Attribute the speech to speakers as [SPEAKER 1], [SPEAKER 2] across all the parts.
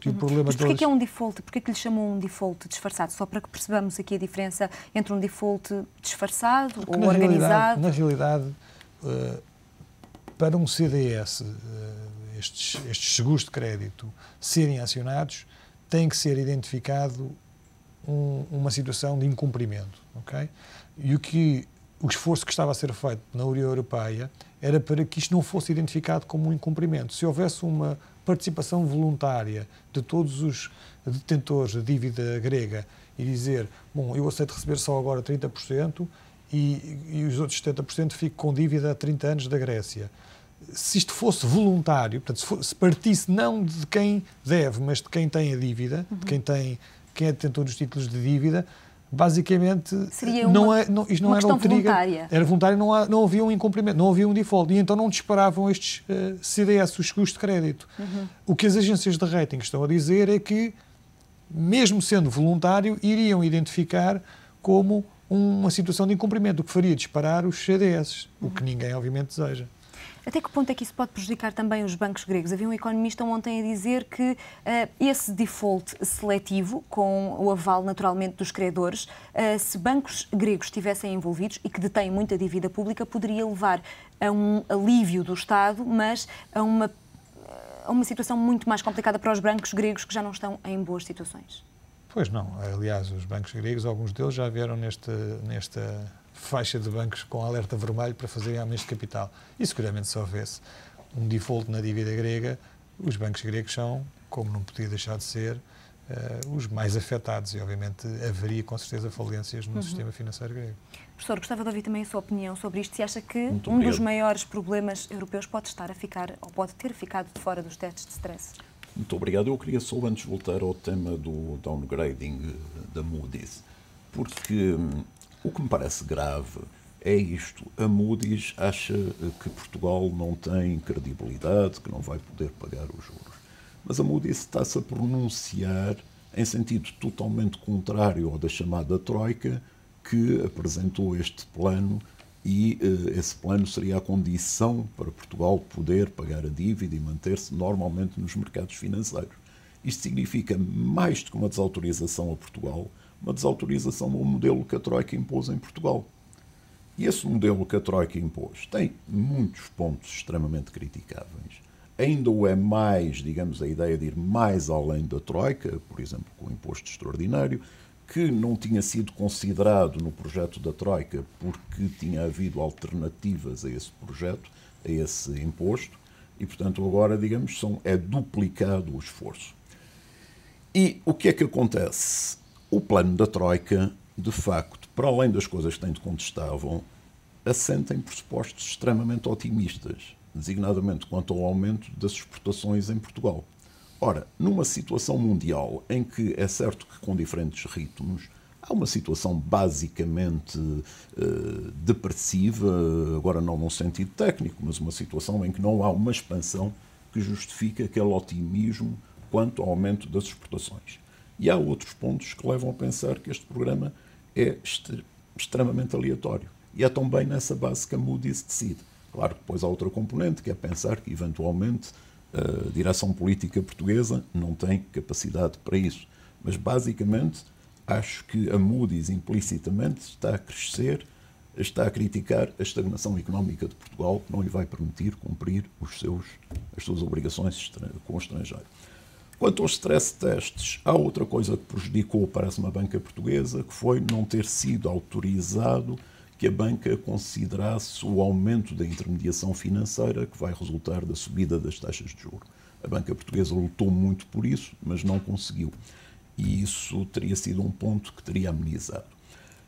[SPEAKER 1] E o problema
[SPEAKER 2] Mas porquê que é um default? Porquê que lhe chamam um default disfarçado? Só para que percebamos aqui a diferença entre um default disfarçado ou organizado?
[SPEAKER 1] Na realidade, para um CDS, estes seguros de crédito serem acionados, tem que ser identificado uma situação de incumprimento, ok? E o esforço que estava a ser feito na União Europeia era para que isto não fosse identificado como um incumprimento. Se houvesse uma participação voluntária de todos os detentores de dívida grega e dizer, bom, eu aceito receber só agora 30% e os outros 70% fico com dívida há 30 anos da Grécia. Se isto fosse voluntário, portanto, se partisse não de quem deve, mas de quem tem a dívida, de quem é detentor dos títulos de dívida, basicamente
[SPEAKER 2] isto
[SPEAKER 1] não era um trigger,
[SPEAKER 2] voluntária.
[SPEAKER 1] Era voluntário, não havia um incumprimento, não havia um default, e então não disparavam estes CDS, os seguros de crédito. O que as agências de rating estão a dizer é que, mesmo sendo voluntário, iriam identificar como uma situação de incumprimento, o que faria disparar os CDS, o que ninguém obviamente deseja.
[SPEAKER 2] Até que ponto é que isso pode prejudicar também os bancos gregos? Havia um economista ontem a dizer que esse default seletivo, com o aval naturalmente dos credores, se bancos gregos estivessem envolvidos e que detêm muita dívida pública, poderia levar a um alívio do Estado, mas a uma situação muito mais complicada para os bancos gregos que já não estão em boas situações.
[SPEAKER 1] Pois não. Aliás, os bancos gregos, alguns deles já vieram nesta faixa de bancos com alerta vermelho para fazerem aumentos de capital. E seguramente se houvesse um default na dívida grega, os bancos gregos são, como não podia deixar de ser, os mais afetados e obviamente haveria com certeza falências no sistema financeiro grego.
[SPEAKER 2] Professor, gostava de ouvir também a sua opinião sobre isto. Se acha que um dos maiores problemas europeus pode estar a ficar, ou pode ter ficado de fora dos testes de stress?
[SPEAKER 3] Muito obrigado. Eu queria só antes voltar ao tema do downgrading da Moody's, porque o que me parece grave é isto. A Moody's acha que Portugal não tem credibilidade, que não vai poder pagar os juros. Mas a Moody's está-se a pronunciar em sentido totalmente contrário ao da chamada Troika, que apresentou este plano e esse plano seria a condição para Portugal poder pagar a dívida e manter-se normalmente nos mercados financeiros. Isto significa mais do que uma desautorização a Portugal, uma desautorização ao modelo que a Troika impôs em Portugal. E esse modelo que a Troika impôs tem muitos pontos extremamente criticáveis. Ainda o é mais, digamos, a ideia de ir mais além da Troika, por exemplo, com o imposto extraordinário, que não tinha sido considerado no projeto da Troika porque tinha havido alternativas a esse projeto, a esse imposto, e, portanto, agora, digamos, é duplicado o esforço. E o que é que acontece? O plano da Troika, de facto, para além das coisas que tanto contestavam, assenta em pressupostos extremamente otimistas, designadamente quanto ao aumento das exportações em Portugal. Ora, numa situação mundial em que é certo que com diferentes ritmos, há uma situação basicamente depressiva, agora não num sentido técnico, mas uma situação em que não há uma expansão que justifique aquele otimismo quanto ao aumento das exportações. E há outros pontos que levam a pensar que este programa é extremamente aleatório. E é também nessa base que a Moody's decide. Claro que depois há outra componente, que é pensar que, eventualmente, a direção política portuguesa não tem capacidade para isso. Mas, basicamente, acho que a Moody's implicitamente está a crescer, está a criticar a estagnação económica de Portugal, que não lhe vai permitir cumprir as suas obrigações com o estrangeiro. Quanto aos stress tests, há outra coisa que prejudicou, parece-me, a banca portuguesa, que foi não ter sido autorizado que a banca considerasse o aumento da intermediação financeira que vai resultar da subida das taxas de juros. A banca portuguesa lutou muito por isso, mas não conseguiu. E isso teria sido um ponto que teria amenizado.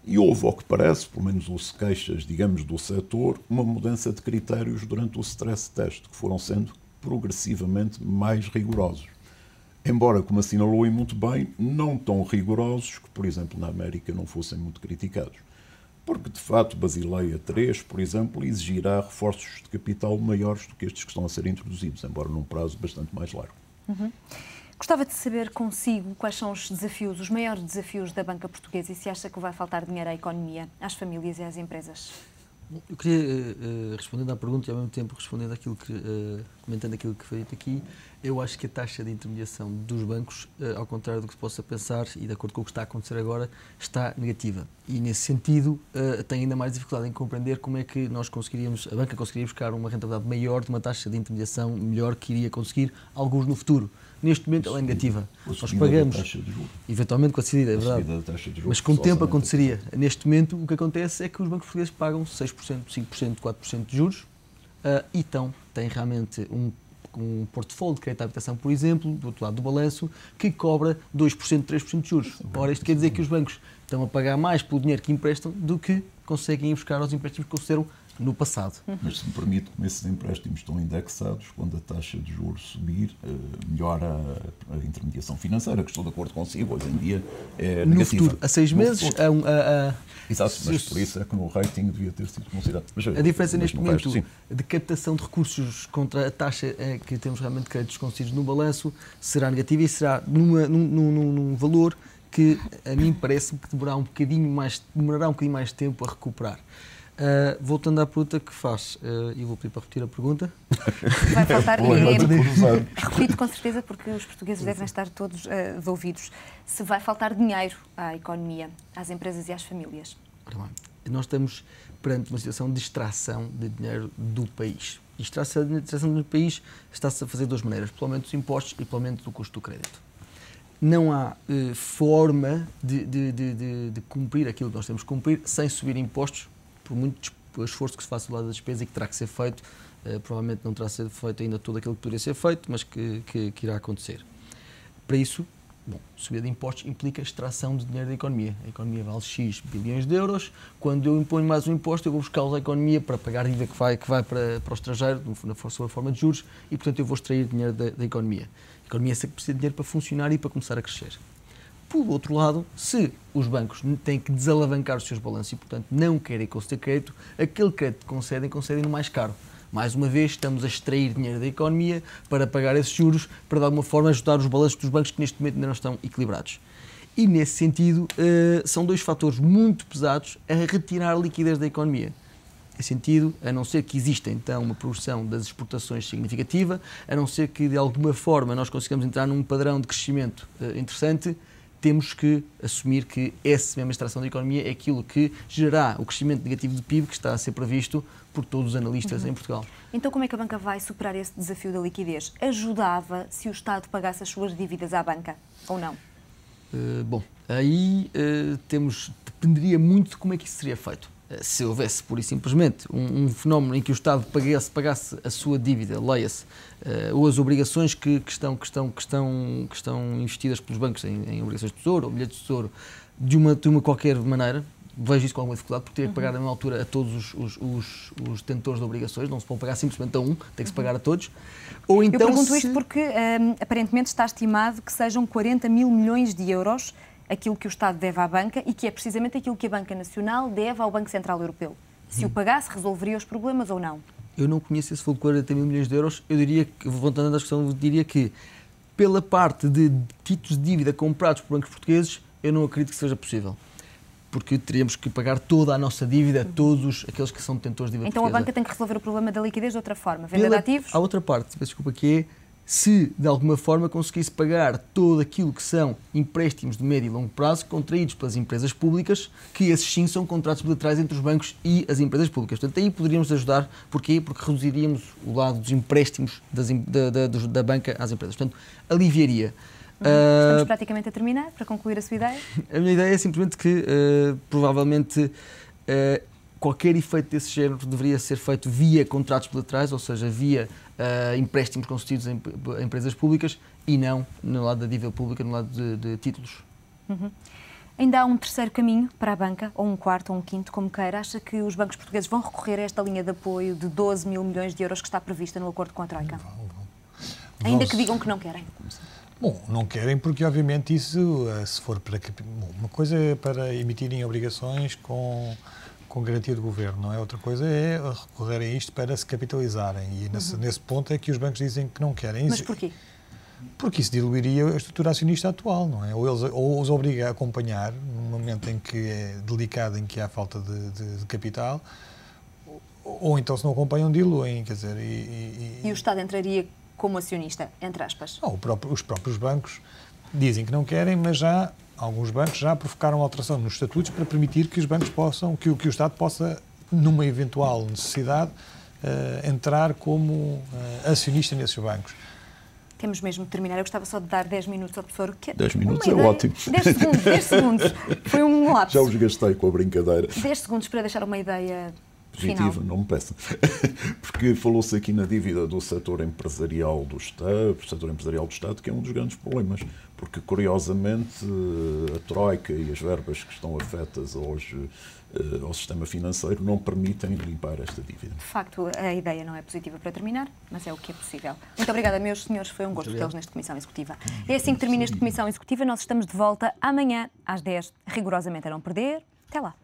[SPEAKER 3] E houve, ao que parece, pelo menos houve queixas, digamos, do setor, uma mudança de critérios durante o stress test, que foram sendo progressivamente mais rigorosos. Embora, como assinalou e muito bem, não tão rigorosos que, por exemplo, na América não fossem muito criticados. Porque, de facto, Basileia 3, por exemplo, exigirá reforços de capital maiores do que estes que estão a ser introduzidos, embora num prazo bastante mais largo.
[SPEAKER 2] Gostava de saber consigo quais são os desafios, os maiores desafios da banca portuguesa e se acha que vai faltar dinheiro à economia, às famílias e às empresas.
[SPEAKER 4] Eu queria, respondendo à pergunta e ao mesmo tempo respondendo àquilo comentando aquilo que foi dito aqui, eu acho que a taxa de intermediação dos bancos, ao contrário do que se possa pensar e de acordo com o que está a acontecer agora, está negativa. E nesse sentido tem ainda mais dificuldade em compreender como é que a banca conseguiria buscar uma rentabilidade maior de uma taxa de intermediação melhor que iria conseguir alguns no futuro. Neste momento ela é negativa. Nós pagamos, eventualmente com a subida, é verdade, mas com o tempo aconteceria. Neste momento o que acontece é que os bancos portugueses pagam 6%, 5%, 4% de juros e têm realmente um portfólio de crédito à habitação, por exemplo, do outro lado do balanço, que cobra 2%, 3% de juros. Ora, isto quer dizer que os bancos estão a pagar mais pelo dinheiro que emprestam do que conseguem ir buscar aos empréstimos que concederam no passado.
[SPEAKER 3] Mas se me permite, como esses empréstimos estão indexados, quando a taxa de juros subir, melhora a intermediação financeira, que estou de acordo consigo, hoje em dia é negativa.
[SPEAKER 4] No futuro, a 6 meses,
[SPEAKER 3] exato, mas por isso é que no rating devia ter sido considerado.
[SPEAKER 4] A diferença neste momento de captação de recursos contra a taxa que temos realmente de créditos concedidos no balanço será negativa e será num valor que a mim parece-me que demorará um bocadinho mais tempo a recuperar. Voltando à pergunta que faz, e vou pedir para repetir a pergunta.
[SPEAKER 2] Vai faltar, repito com certeza, porque os portugueses devem estar todos de ouvidos. Se vai faltar dinheiro à economia, às empresas e às famílias?
[SPEAKER 4] Nós estamos perante uma situação de extração de dinheiro do país. E extração do país está-se a fazer de duas maneiras, pelo aumento dos impostos e pelo aumento do custo do crédito. Não há forma de cumprir aquilo que nós temos que cumprir sem subir impostos, por muito esforço que se faça do lado da despesa e que terá que ser feito, provavelmente não terá sido feito ainda tudo aquilo que poderia ser feito, mas que irá acontecer. Para isso, subida de impostos implica extração de dinheiro da economia. A economia vale X bilhões de euros, quando eu imponho mais um imposto, eu vou buscá-los à economia para pagar a dívida que vai para o estrangeiro, na sua forma de juros, e portanto eu vou extrair dinheiro da economia. A economia sempre precisa de dinheiro para funcionar e para começar a crescer. Por outro lado, se os bancos têm que desalavancar os seus balanços e, portanto, não querem conceder crédito, aquele crédito que concedem-no mais caro. Mais uma vez, estamos a extrair dinheiro da economia para pagar esses juros, para de alguma forma ajudar os balanços dos bancos que neste momento ainda não estão equilibrados. E, nesse sentido, são dois fatores muito pesados a retirar a liquidez da economia. Nesse sentido, a não ser que exista então uma progressão das exportações significativa, a não ser que de alguma forma nós consigamos entrar num padrão de crescimento interessante, temos que assumir que essa mesma extração da economia é aquilo que gerará o crescimento negativo do PIB que está a ser previsto por todos os analistas em Portugal.
[SPEAKER 2] Então como é que a banca vai superar esse desafio da liquidez? Ajudava se o Estado pagasse as suas dívidas à banca ou não?
[SPEAKER 4] Aí dependeria muito de como é que isso seria feito. Se houvesse, pura e simplesmente, um fenómeno em que o Estado pagasse a sua dívida, leia-se, ou as obrigações que estão investidas pelos bancos em obrigações de tesouro ou bilhetes de tesouro, de uma qualquer maneira, vejo isso com alguma dificuldade, porque teria que pagar na mesma altura a todos os detentores de obrigações, não se pode pagar simplesmente a um, tem que se pagar a todos. Ou então,
[SPEAKER 2] eu pergunto isto porque aparentemente está estimado que sejam 40 mil milhões de euros aquilo que o Estado deve à banca e que é precisamente aquilo que a Banca Nacional deve ao Banco Central Europeu. Se o pagasse, resolveria os problemas ou não?
[SPEAKER 4] Eu não conheço esse valor de 40 mil milhões de euros. Eu diria que, voltando à discussão, eu diria que pela parte de títulos de dívida comprados por bancos portugueses, eu não acredito que seja possível. Porque teríamos que pagar toda a nossa dívida a todos aqueles que são detentores de dívida
[SPEAKER 2] então
[SPEAKER 4] portuguesa.
[SPEAKER 2] A banca tem que resolver o problema da liquidez de outra forma, venda de ativos?
[SPEAKER 4] A outra parte, peço desculpa, que é se de alguma forma conseguisse pagar todo aquilo que são empréstimos de médio e longo prazo contraídos pelas empresas públicas, que esses sim são contratos bilaterais entre os bancos e as empresas públicas. Portanto, aí poderíamos ajudar. Porquê? Porque reduziríamos o lado dos empréstimos da banca às empresas. Portanto, aliviaria.
[SPEAKER 2] Estamos praticamente a terminar, para concluir a sua ideia?
[SPEAKER 4] A minha ideia é simplesmente que, provavelmente, qualquer efeito desse género deveria ser feito via contratos bilaterais, ou seja, via empréstimos concedidos a empresas públicas e não no lado da dívida pública, no lado de títulos.
[SPEAKER 2] Ainda há um terceiro caminho para a banca, ou um quarto, ou um quinto, como queira. Acha que os bancos portugueses vão recorrer a esta linha de apoio de 12 mil milhões de euros que está prevista no acordo com a Troika? Ainda que digam que não querem.
[SPEAKER 1] Bom, não querem porque, obviamente, isso, se for para... uma coisa é para emitirem obrigações com garantia do governo, não é? Outra coisa é recorrerem a isto para se capitalizarem. E nesse ponto é que os bancos dizem que não querem.
[SPEAKER 2] Mas porquê?
[SPEAKER 1] Porque isso diluiria a estrutura acionista atual, não é? Ou os obriga a acompanhar, num momento em que é delicado, em que há falta de capital, ou então, se não acompanham, diluem, quer dizer...
[SPEAKER 2] E o Estado entraria como acionista, entre aspas?
[SPEAKER 1] Não, os próprios bancos dizem que não querem, mas já alguns bancos já provocaram alteração nos estatutos para permitir que os bancos possam, que o Estado possa, numa eventual necessidade, entrar como acionista nesses bancos.
[SPEAKER 2] Temos mesmo de terminar. Eu gostava só de dar 10 minutos ao professor.
[SPEAKER 3] 10 minutos é ótimo.
[SPEAKER 2] 10 segundos. Foi um lapso.
[SPEAKER 3] Já os gastei com a brincadeira.
[SPEAKER 2] 10 segundos para deixar uma ideia
[SPEAKER 3] Positiva,
[SPEAKER 2] final.
[SPEAKER 3] não me peçam. Porque falou-se aqui na dívida do setor empresarial do Estado, que é um dos grandes problemas. Porque, curiosamente, a Troika e as verbas que estão afetas ao sistema financeiro não permitem limpar esta dívida.
[SPEAKER 2] De facto, a ideia não é positiva para terminar, mas é o que é possível. Muito obrigada, meus senhores. Foi um gosto tê-los nesta Comissão Executiva. É assim que termina esta Comissão Executiva. Nós estamos de volta amanhã às 10, rigorosamente a não perder. Até lá.